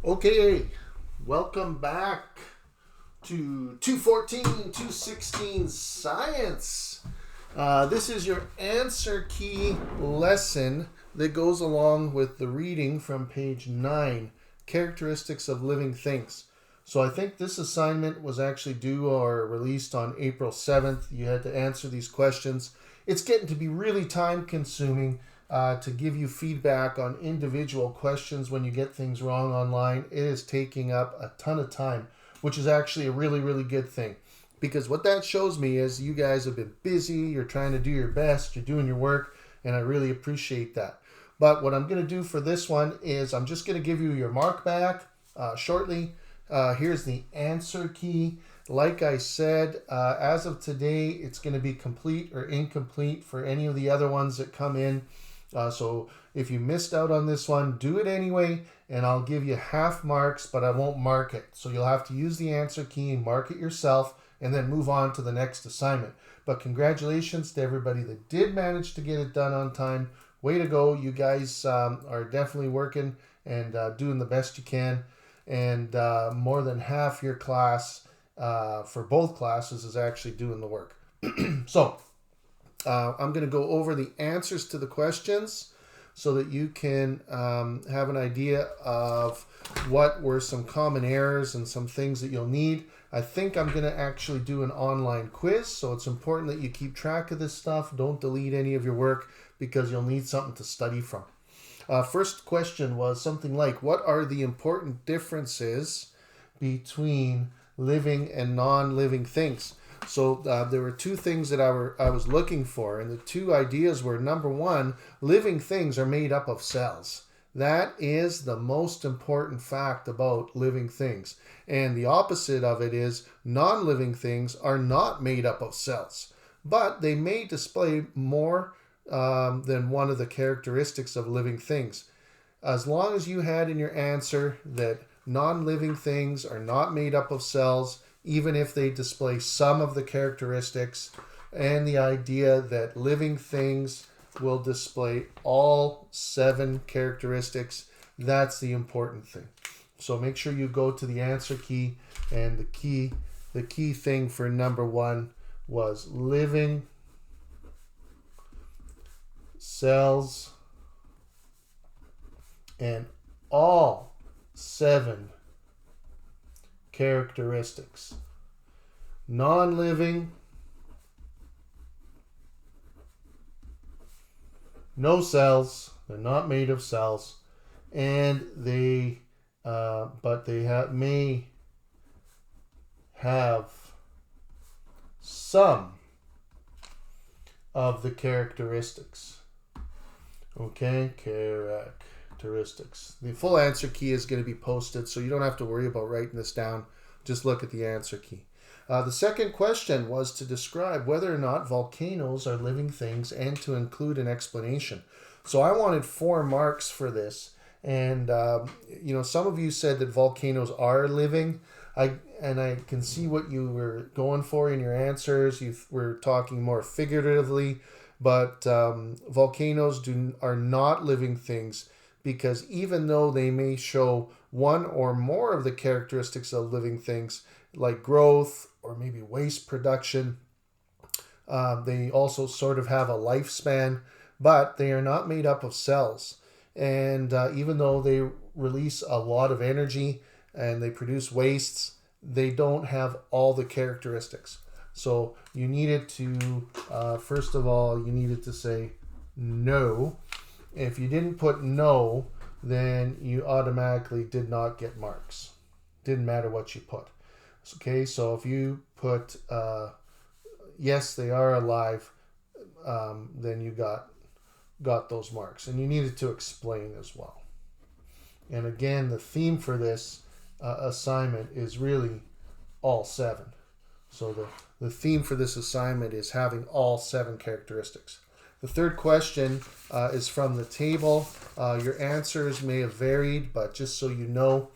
Okay, welcome back to 214, 216 Science. This is your answer key lesson that goes along with the reading from page 9, Characteristics of Living Things. So I think this assignment was actually due or released on April 7th. You had to answer these questions. It's getting to be really time consuming to give you feedback on individual questions when you get things wrong online. It is taking up a ton of time, which is actually a really, really good thing. Because what that shows me is you guys have been busy, you're trying to do your best, you're doing your work, and I really appreciate that. But what I'm going to do for this one is I'm just going to give you your mark back shortly. Here's the answer key. Like I said, as of today, it's going to be complete or incomplete for any of the other ones that come in. So if you missed out on this one, do it anyway, and I'll give you half marks, but I won't mark it. So you'll have to use the answer key and mark it yourself, and then move on to the next assignment. But congratulations to everybody that did manage to get it done on time. Way to go. You guys are definitely working and doing the best you can. And more than half your class for both classes is actually doing the work. So I'm going to go over the answers to the questions so that you can have an idea of what were some common errors and some things that you'll need. I think I'm going to actually do an online quiz, so it's important that you keep track of this stuff. Don't delete any of your work because you'll need something to study from. First question was something like, what are the important differences between living and non-living things? So there were two things that I was looking for, and the two ideas were, number one, living things are made up of cells. That is the most important fact about living things. And the opposite of it is non-living things are not made up of cells, but they may display more than one of the characteristics of living things. As long as you had in your answer that non-living things are not made up of cells, even if they display some of the characteristics, and the idea that living things will display all 7 characteristics, that's the important thing. So make sure you go to the answer key, and the key thing for number 1 was living cells and all 7 characteristics. Non-living, no cells, they're not made of cells, and they may have some of the characteristics. Okay, characteristics. The full answer key is going to be posted, so you don't have to worry about writing this down. Just look at the answer key. The second question was to describe whether or not volcanoes are living things and to include an explanation. So I wanted 4 marks for this. And, some of you said that volcanoes are living. I can see what you were going for in your answers. You were talking more figuratively. But volcanoes are not living things, because even though they may show one or more of the characteristics of living things, like growth or maybe waste production, they also sort of have a lifespan, but they are not made up of cells. And even though they release a lot of energy and they produce wastes, they don't have all the characteristics. So you needed to, first of all, you needed to say no. If you didn't put no, then you automatically did not get marks. Didn't matter what you put. Okay, so if you put yes, they are alive, then you got those marks. And you needed to explain as well. And again, the theme for this assignment is really all 7. So the theme for this assignment is having all 7 characteristics. The third question is from the table. Your answers may have varied, but just so you know,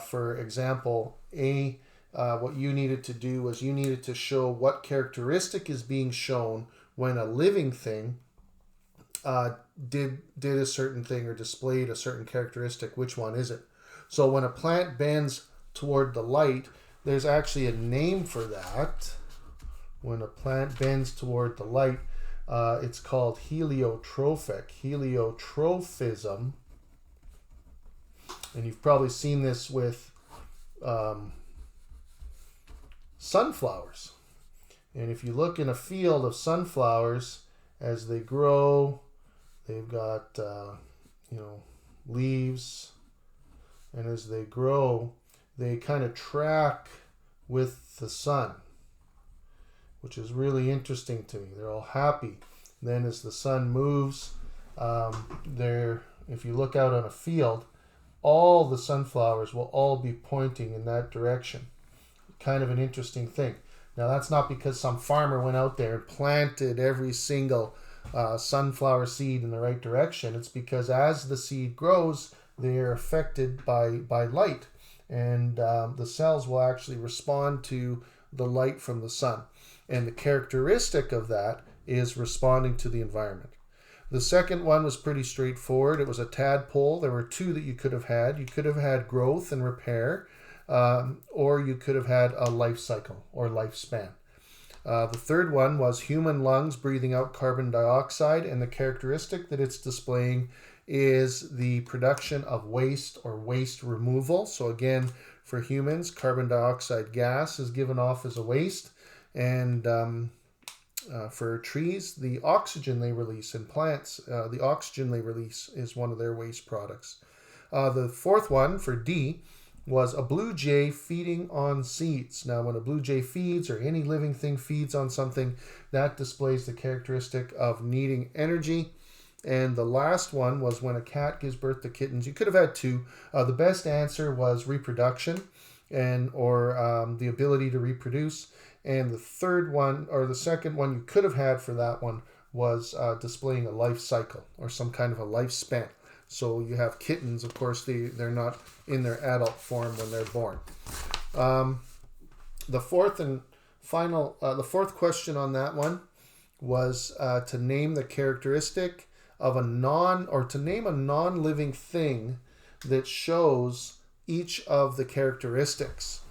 for example, A, what you needed to do was you needed to show what characteristic is being shown when a living thing did a certain thing or displayed a certain characteristic. Which one is it? So when a plant bends toward the light, there's actually a name for that. When a plant bends toward the light, it's called heliotrophism. And you've probably seen this with sunflowers. And if you look in a field of sunflowers, as they grow, they've got leaves, and as they grow, they kind of track with the sun, which is really interesting to me. They're all happy. Then as the sun moves, if you look out on a field, all the sunflowers will all be pointing in that direction. Kind of an interesting thing. Now, that's not because some farmer went out there and planted every single sunflower seed in the right direction. It's because as the seed grows, they are affected by light. And the cells will actually respond to the light from the sun. And the characteristic of that is responding to the environment. The second one was pretty straightforward. It was a tadpole. There were two that you could have had. You could have had growth and repair, or you could have had a life cycle or lifespan. The third one was human lungs breathing out carbon dioxide, and the characteristic that it's displaying is the production of waste or waste removal. So again, for humans, carbon dioxide gas is given off as a waste, and for trees, the oxygen they release, and plants, the oxygen they release is one of their waste products. The fourth one, for D, was a blue jay feeding on seeds. Now, when a blue jay feeds, or any living thing feeds on something, that displays the characteristic of needing energy. And the last one was when a cat gives birth to kittens. You could have had two. The best answer was reproduction, or the ability to reproduce. And the third one, or the second one you could have had for that one, was displaying a life cycle or some kind of a lifespan. So you have kittens, of course, they're not in their adult form when they're born. The fourth question on that one was to name the characteristic of to name a non-living thing that shows each of the characteristics.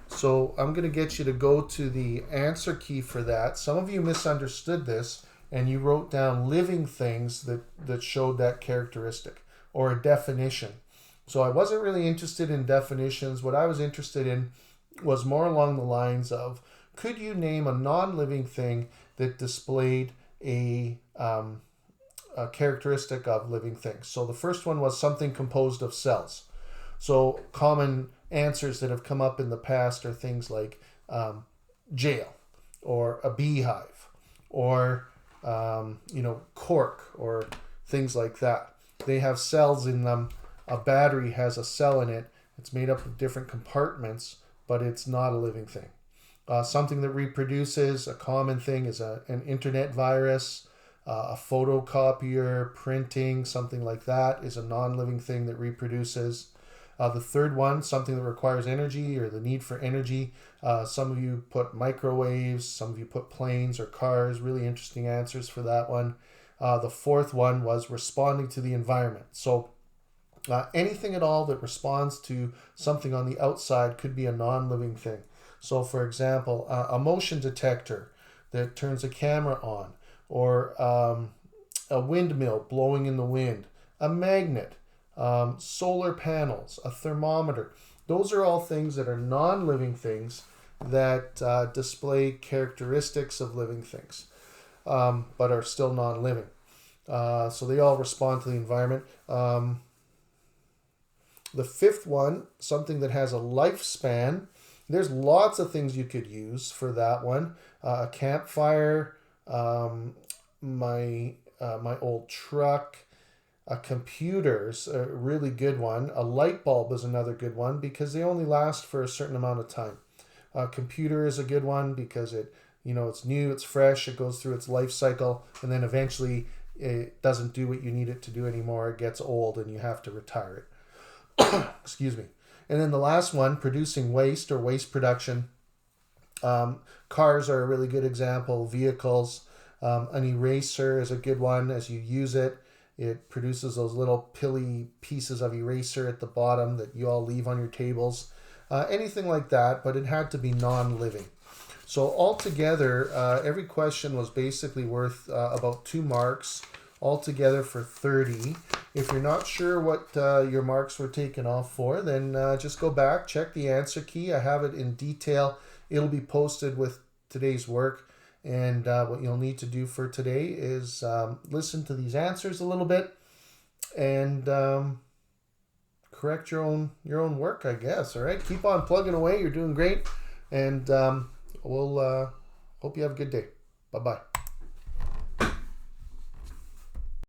So I'm going to get you to go to the answer key for that. Some of you misunderstood this, and you wrote down living things that showed that characteristic, or a definition. So I wasn't really interested in definitions. What I was interested in was more along the lines of, could you name a non-living thing that displayed a characteristic of living things? So the first one was something composed of cells. So common answers that have come up in the past are things like jail, or a beehive, or cork, or things like that. They have cells in them. A battery has a cell in it. It's made up of different compartments, but it's not a living thing. Something that reproduces, a common thing, is an internet virus, a photocopier, printing, something like that is a non-living thing that reproduces. The third one, something that requires energy, or the need for energy. Some of you put microwaves, some of you put planes or cars. Really interesting answers for that one. The fourth one was responding to the environment. So anything at all that responds to something on the outside could be a non-living thing. So for example, a motion detector that turns a camera on, or a windmill blowing in the wind, a magnet, solar panels, a thermometer. Those are all things that are non-living things that display characteristics of living things, but are still non-living. So they all respond to the environment. The fifth one, something that has a lifespan. There's lots of things you could use for that one. A campfire, my old truck, a computer's a really good one. A light bulb is another good one because they only last for a certain amount of time. A computer is a good one because it's new, it's fresh, it goes through its life cycle, and then eventually it doesn't do what you need it to do anymore. It gets old and you have to retire it. Excuse me. And then the last one, producing waste or waste production. Cars are a really good example. Vehicles. An eraser is a good one as you use it. It produces those little pilly pieces of eraser at the bottom that you all leave on your tables. Anything like that, but it had to be non-living. So altogether, every question was basically worth about 2 marks, altogether for 30. If you're not sure what your marks were taken off for, then just go back, check the answer key. I have it in detail. It'll be posted with today's work. And what you'll need to do for today is listen to these answers a little bit and correct your own work, I guess. All right, keep on plugging away. You're doing great, and we'll hope you have a good day. Bye-bye.